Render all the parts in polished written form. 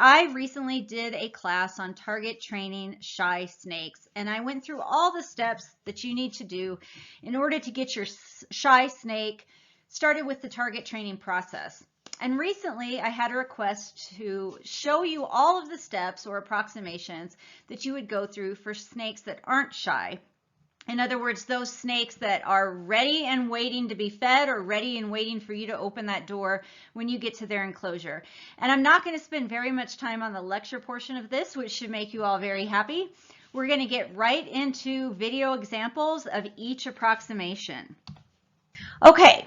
I recently did a class on target training shy snakes, and I went through all the steps that you need to do in order to get your shy snake started with the target training process. And recently I had a request to show you all of the steps or approximations that you would go through for snakes that aren't shy. In other words, those snakes that are ready and waiting to be fed or ready and waiting for you to open that door when you get to their enclosure. And I'm not going to spend very much time on the lecture portion of this, which should make you all very happy. We're going to get right into video examples of each approximation. Okay.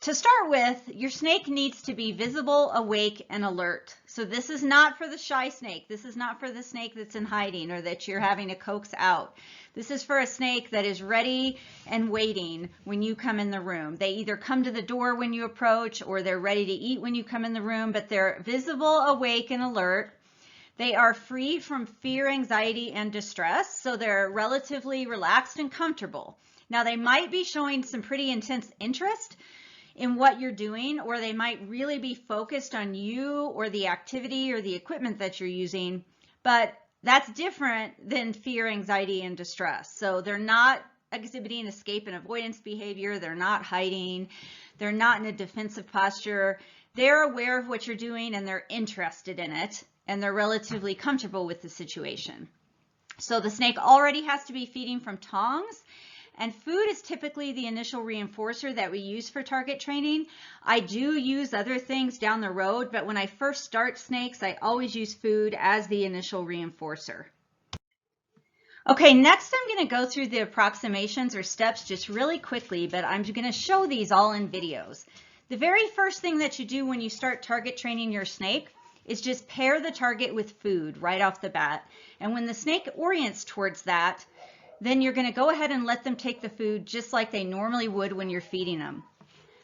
To start with, your snake needs to be visible, awake, and alert. So this is not for the shy snake. This is not for the snake that's in hiding or that you're having to coax out. This is for a snake that is ready and waiting when you come in the room. They either come to the door when you approach or they're ready to eat when you come in the room, but they're visible, awake, and alert. They are free from fear, anxiety, and distress, so they're relatively relaxed and comfortable. Now, they might be showing some pretty intense interest in what you're doing, or they might really be focused on you or the activity or the equipment that you're using, but that's different than fear, anxiety, and distress. So they're not exhibiting escape and avoidance behavior, they're not hiding, they're not in a defensive posture. They're aware of what you're doing and they're interested in it, and they're relatively comfortable with the situation. So the snake already has to be feeding from tongs. And food is typically the initial reinforcer that we use for target training. I do use other things down the road, but when I first start snakes, I always use food as the initial reinforcer. Okay, next I'm going to go through the approximations or steps just really quickly, but I'm going to show these all in videos. The very first thing that you do when you start target training your snake is just pair the target with food right off the bat. And when the snake orients towards that, then you're going to go ahead and let them take the food just like they normally would when you're feeding them.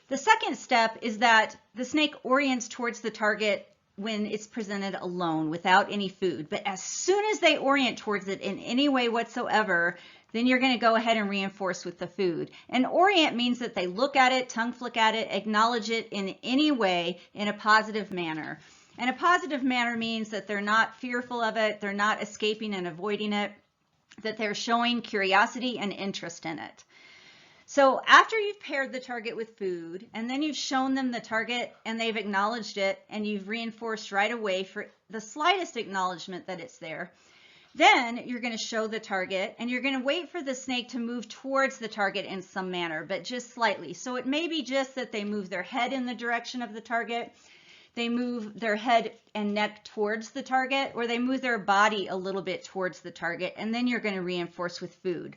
The second step is that the snake orients towards the target when it's presented alone without any food. But as soon as they orient towards it in any way whatsoever, then you're going to go ahead and reinforce with the food. And orient means that they look at it, tongue flick at it, acknowledge it in any way in a positive manner. And a positive manner means that they're not fearful of it, they're not escaping and avoiding it, that they're showing curiosity and interest in it. So after you've paired the target with food and then you've shown them the target and they've acknowledged it and you've reinforced right away for the slightest acknowledgement that it's there, then you're going to show the target and you're going to wait for the snake to move towards the target in some manner, but just slightly. So it may be just that they move their head in the direction of the target, they move their head and neck towards the target, or they move their body a little bit towards the target, and then you're going to reinforce with food.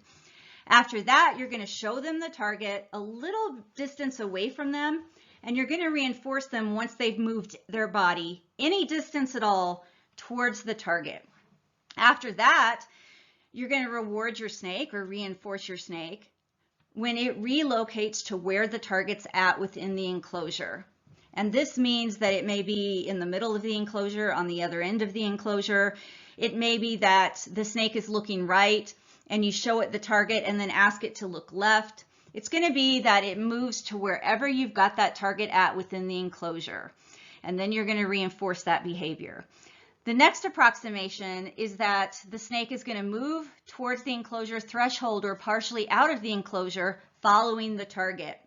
After that, you're going to show them the target a little distance away from them, and you're going to reinforce them once they've moved their body any distance at all towards the target. After that, you're going to reward your snake or reinforce your snake when it relocates to where the target's at within the enclosure. And this means that it may be in the middle of the enclosure, on the other end of the enclosure. It may be that the snake is looking right and you show it the target and then ask it to look left. It's going to be that it moves to wherever you've got that target at within the enclosure. And then you're going to reinforce that behavior. The next approximation is that the snake is going to move towards the enclosure threshold or partially out of the enclosure following the target.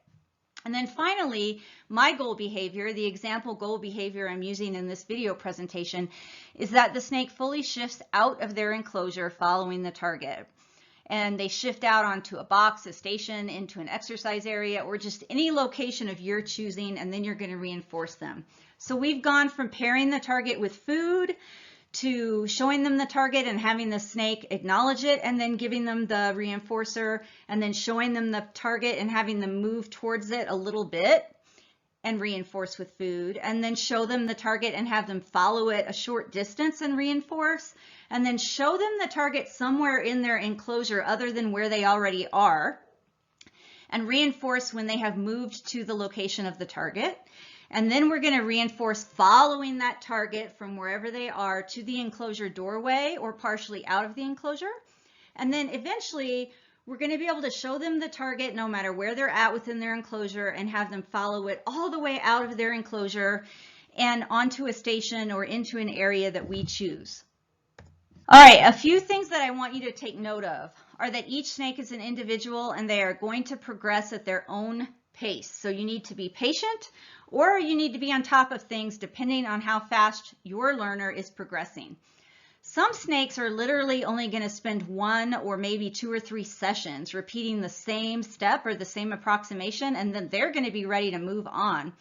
And then finally, my goal behavior, the example goal behavior I'm using in this video presentation, is that the snake fully shifts out of their enclosure following the target. And they shift out onto a box, a station, into an exercise area, or just any location of your choosing, and then you're going to reinforce them. So we've gone from pairing the target with food to showing them the target and having the snake acknowledge it and then giving them the reinforcer, and then showing them the target and having them move towards it a little bit and reinforce with food, and then show them the target and have them follow it a short distance and reinforce, and then show them the target somewhere in their enclosure other than where they already are, and reinforce when they have moved to the location of the target. And then we're going to reinforce following that target from wherever they are to the enclosure doorway or partially out of the enclosure. And then eventually we're going to be able to show them the target no matter where they're at within their enclosure and have them follow it all the way out of their enclosure and onto a station or into an area that we choose. All right, a few things that I want you to take note of are that each snake is an individual and they are going to progress at their own pace. So you need to be patient, or you need to be on top of things depending on how fast your learner is progressing. Some snakes are literally only going to spend 1 or maybe 2 or 3 sessions repeating the same step or the same approximation, and then they're going to be ready to move on.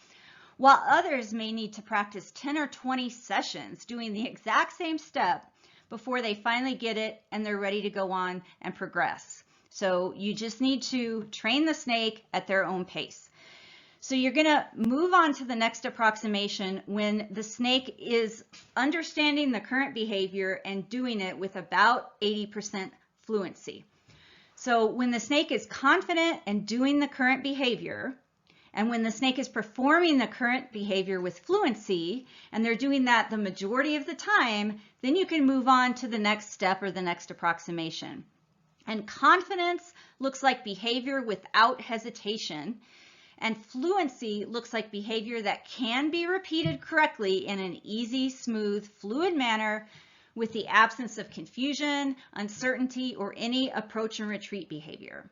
While others may need to practice 10 or 20 sessions doing the exact same step before they finally get it and they're ready to go on and progress. So you just need to train the snake at their own pace. So you're going to move on to the next approximation when the snake is understanding the current behavior and doing it with about 80% fluency. So when the snake is confident and doing the current behavior, and when the snake is performing the current behavior with fluency, and they're doing that the majority of the time, then you can move on to the next step or the next approximation. And confidence looks like behavior without hesitation, and fluency looks like behavior that can be repeated correctly in an easy, smooth, fluid manner with the absence of confusion, uncertainty, or any approach and retreat behavior.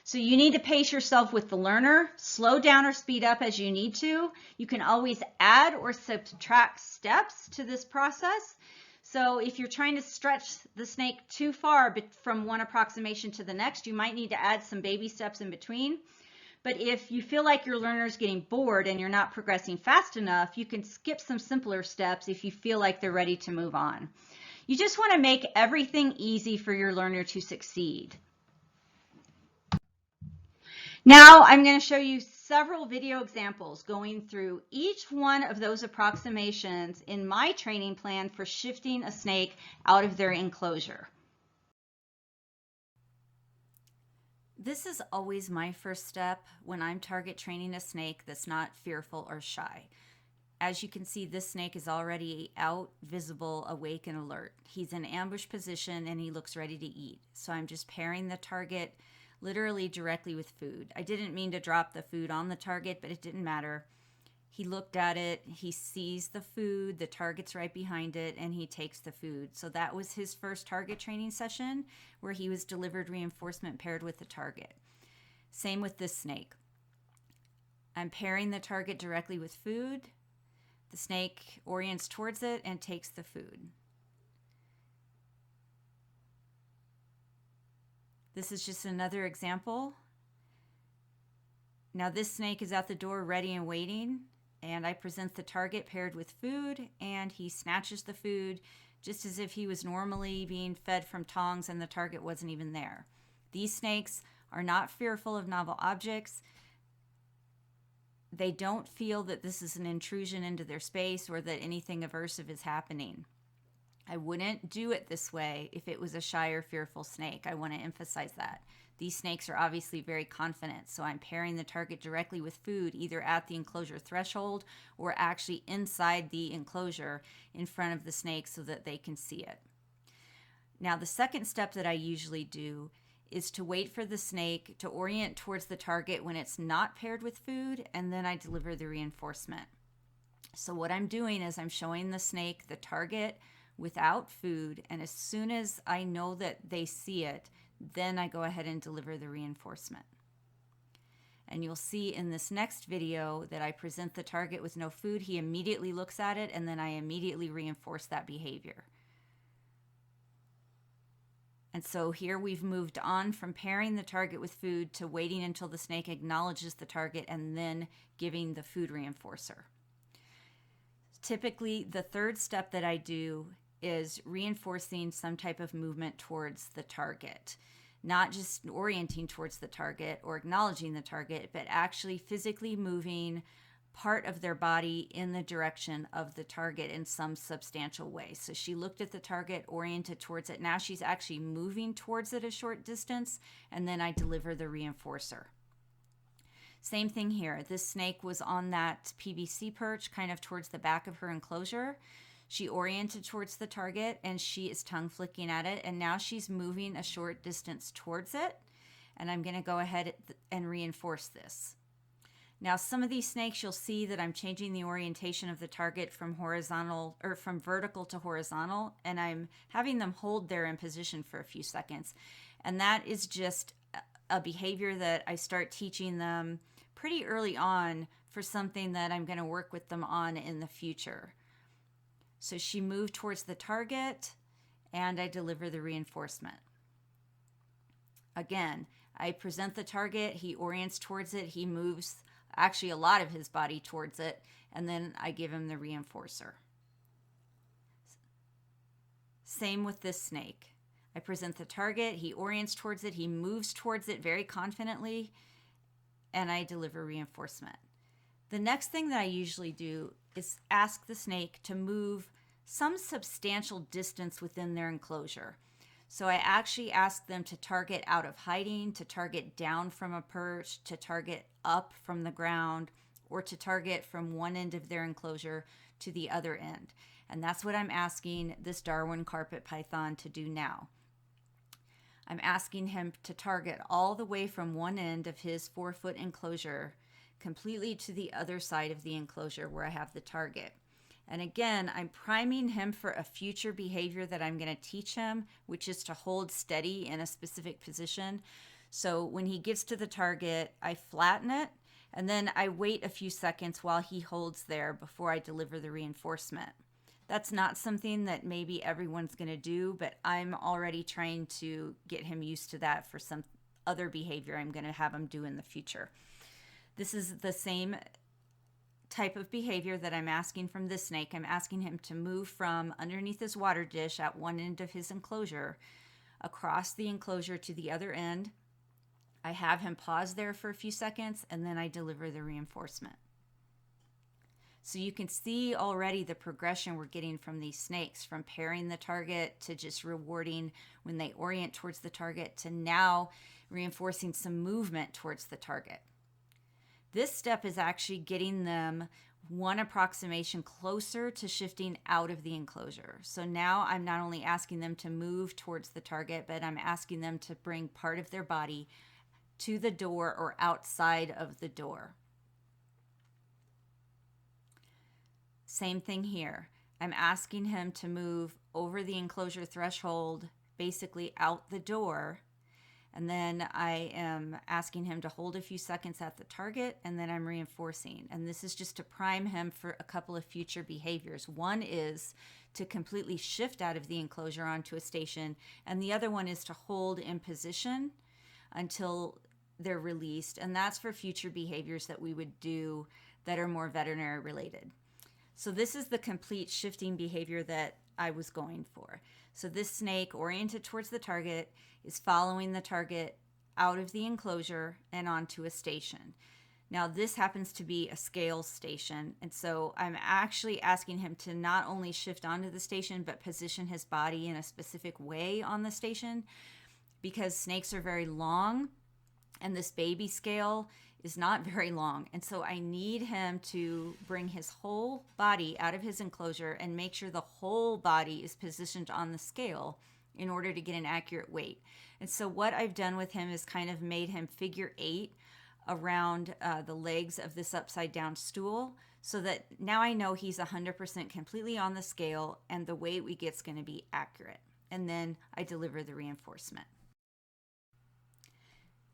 So you need to pace yourself with the learner, slow down or speed up as you need to. You can always add or subtract steps to this process. So if you're trying to stretch the snake too far from one approximation to the next, you might need to add some baby steps in between. But if you feel like your learner is getting bored and you're not progressing fast enough, you can skip some simpler steps if you feel like they're ready to move on. You just want to make everything easy for your learner to succeed. Now I'm going to show you several video examples going through each one of those approximations in my training plan for shifting a snake out of their enclosure. This is always my first step when I'm target training a snake that's not fearful or shy. As you can see, this snake is already out, visible, awake, and alert. He's in ambush position and he looks ready to eat. So I'm just pairing the target literally directly with food. I didn't mean to drop the food on the target, but it didn't matter. He looked at it, he sees the food, the target's right behind it, and he takes the food. So that was his first target training session where he was delivered reinforcement paired with the target. Same with this snake. I'm pairing the target directly with food. The snake orients towards it and takes the food. This is just another example. Now this snake is at the door ready and waiting, and I present the target paired with food, and he snatches the food just as if he was normally being fed from tongs and the target wasn't even there. These snakes are not fearful of novel objects. They don't feel that this is an intrusion into their space or that anything aversive is happening. I wouldn't do it this way if it was a shy or fearful snake. I want to emphasize that. These snakes are obviously very confident, so I'm pairing the target directly with food, either at the enclosure threshold or actually inside the enclosure in front of the snake so that they can see it. Now, the second step that I usually do is to wait for the snake to orient towards the target when it's not paired with food, and then I deliver the reinforcement. So what I'm doing is I'm showing the snake the target without food, and as soon as I know that they see it, then I go ahead and deliver the reinforcement. And you'll see in this next video that I present the target with no food. He immediately looks at it, and then I immediately reinforce that behavior. And so here we've moved on from pairing the target with food to waiting until the snake acknowledges the target and then giving the food reinforcer. Typically, the third step that I do is reinforcing some type of movement towards the target. Not just orienting towards the target or acknowledging the target, but actually physically moving part of their body in the direction of the target in some substantial way. So she looked at the target, oriented towards it. Now she's actually moving towards it a short distance, and then I deliver the reinforcer. Same thing here. This snake was on that PVC perch, kind of towards the back of her enclosure. She oriented towards the target, and she is tongue flicking at it, and now she's moving a short distance towards it, and I'm going to go ahead and reinforce this. Now, some of these snakes, you'll see that I'm changing the orientation of the target from horizontal or from vertical to horizontal, and I'm having them hold there in position for a few seconds. And that is just a behavior that I start teaching them pretty early on for something that I'm going to work with them on in the future. So she moved towards the target, and I deliver the reinforcement. Again, I present the target, he orients towards it, he moves actually a lot of his body towards it, and then I give him the reinforcer. Same with this snake. I present the target, he orients towards it, he moves towards it very confidently, and I deliver reinforcement. The next thing that I usually do is ask the snake to move some substantial distance within their enclosure. So I actually ask them to target out of hiding, to target down from a perch, to target up from the ground, or to target from one end of their enclosure to the other end. And that's what I'm asking this Darwin carpet python to do now. I'm asking him to target all the way from one end of his 4-foot enclosure completely to the other side of the enclosure where I have the target. And again, I'm priming him for a future behavior that I'm going to teach him, which is to hold steady in a specific position. So when he gets to the target, I flatten it, and then I wait a few seconds while he holds there before I deliver the reinforcement. That's not something that maybe everyone's going to do, but I'm already trying to get him used to that for some other behavior I'm going to have him do in the future. This is the same type of behavior that I'm asking from this snake. I'm asking him to move from underneath his water dish at one end of his enclosure across the enclosure to the other end. I have him pause there for a few seconds, and then I deliver the reinforcement. So you can see already the progression we're getting from these snakes, from pairing the target to just rewarding when they orient towards the target to now reinforcing some movement towards the target. This step is actually getting them one approximation closer to shifting out of the enclosure. So now I'm not only asking them to move towards the target, but I'm asking them to bring part of their body to the door or outside of the door. Same thing here. I'm asking him to move over the enclosure threshold, basically out the door. And then I am asking him to hold a few seconds at the target, and then I'm reinforcing. And this is just to prime him for a couple of future behaviors. One is to completely shift out of the enclosure onto a station, and the other one is to hold in position until they're released. And that's for future behaviors that we would do that are more veterinary related. So this is the complete shifting behavior that I was going for. So this snake, oriented towards the target, is following the target out of the enclosure and onto a station. Now this happens to be a scale station, and so I'm actually asking him to not only shift onto the station, but position his body in a specific way on the station, because snakes are very long, and this baby scale is not very long. And so I need him to bring his whole body out of his enclosure and make sure the whole body is positioned on the scale in order to get an accurate weight. And so what I've done with him is kind of made him figure 8 around the legs of this upside down stool, so that now I know he's 100% completely on the scale and the weight we get is going to be accurate. And then I deliver the reinforcement.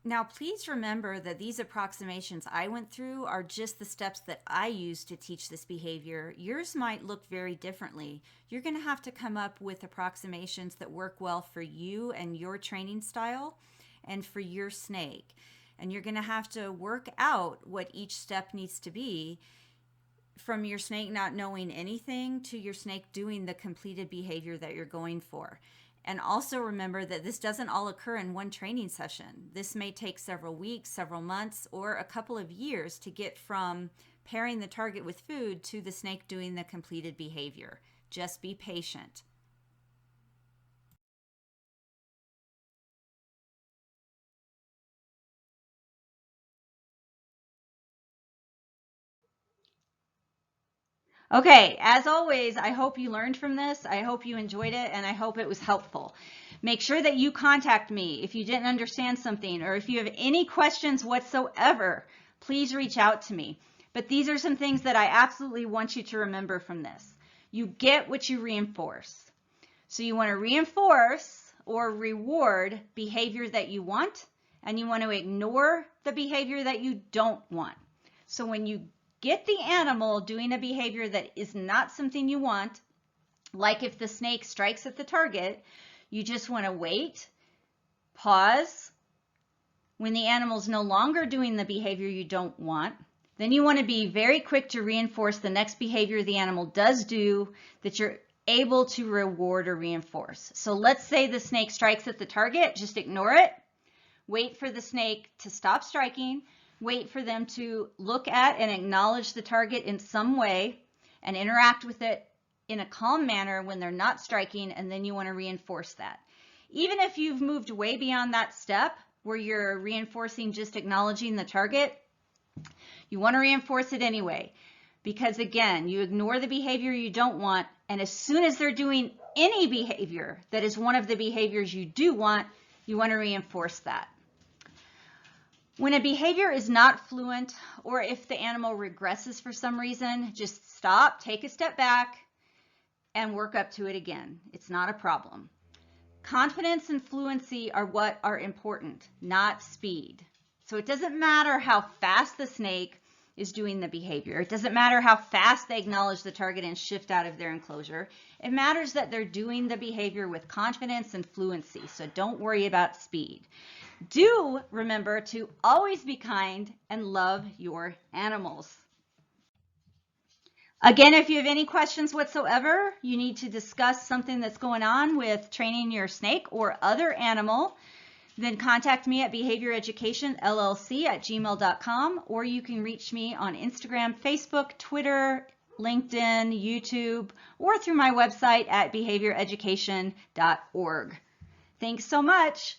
Now, please remember that these approximations I went through are just the steps that I use to teach this behavior. Yours might look very differently. You're going to have to come up with approximations that work well for you and your training style and for your snake. And you're going to have to work out what each step needs to be, from your snake not knowing anything to your snake doing the completed behavior that you're going for. And also remember that this doesn't all occur in one training session. This may take several weeks, several months, or a couple of years to get from pairing the target with food to the snake doing the completed behavior. Just be patient. Okay, as always, I hope you learned from this. I hope you enjoyed it, and I hope it was helpful. Make sure that you contact me if you didn't understand something, or if you have any questions whatsoever. please reach out to me. But these are some things that I absolutely want you to remember from this. You get what you reinforce. So you want to reinforce or reward behavior that you want, and you want to ignore the behavior that you don't want. So when you get the animal doing a behavior that is not something you want, like if the snake strikes at the target, you just want to wait, pause. When the animal's no longer doing the behavior you don't want, then you want to be very quick to reinforce the next behavior the animal does do that you're able to reward or reinforce. So let's say the snake strikes at the target, just ignore it. Wait for the snake to stop striking. Wait for them to look at and acknowledge the target in some way and interact with it in a calm manner when they're not striking, and then you want to reinforce that. Even if you've moved way beyond that step where you're reinforcing just acknowledging the target, you want to reinforce it anyway, because again, you ignore the behavior you don't want, and as soon as they're doing any behavior that is one of the behaviors you do want, you want to reinforce that. When a behavior is not fluent, or if the animal regresses for some reason, just stop, take a step back, and work up to it again. It's not a problem. Confidence and fluency are what are important, not speed. So it doesn't matter how fast the snake is doing the behavior. It doesn't matter how fast they acknowledge the target and shift out of their enclosure. It matters that they're doing the behavior with confidence and fluency. So don't worry about speed. Do remember to always be kind and love your animals. Again, if you have any questions whatsoever, you need to discuss something that's going on with training your snake or other animal, then contact me at behavioreducationllc@gmail.com, or you can reach me on Instagram, Facebook, Twitter, LinkedIn, YouTube, or through my website at behavioreducation.org. Thanks so much.